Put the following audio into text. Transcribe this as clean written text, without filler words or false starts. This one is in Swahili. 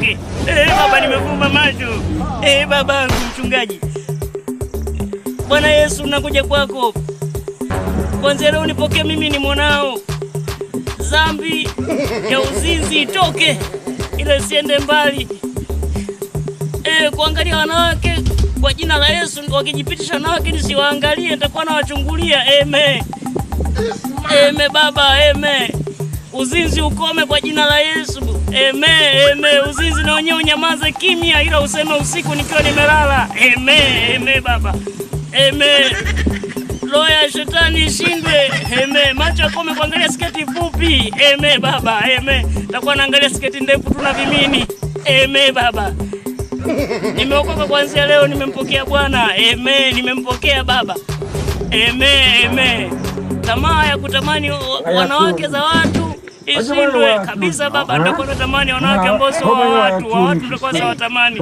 itoke. Baba, nimefumba macho. Babangu mchungaji. Bwana Yesu, nakuja kwako. Kwanza leo nipokee, mimi ni mwanao. Dhambi ya uzinzi itoke, ile siende mbali. Kuangalia wanawake kwa jina la Yesu, wakijipitisha wanawake nisiwaangalie, nitakuwa nawachungulia. Amen. Amen Baba, amen. Uzinzi ukome kwa jina la Yesu. Amen, amen. Uzinzi na wenyewe unyamaze kimya, ila useme usiku nikiwa nimelala. Amen, amen Baba. Amen. Roho ya shetani ishindwe. Amen. Macho yakome kuangalia sketi fupi. Amen Baba, amen. Nitakuwa naangalia sketi ndefu tu na vimini. Amen Baba. Nimeokoka kuanzia leo, nimempokea Bwana. Amen, nimempokea Baba. Amen, amen. Tamaa ya kutamani wanawake za watu ishindwe kabisa Baba. Nitakuwa natamani wanawake ambao sio wa watu nitakuwa sawatamani.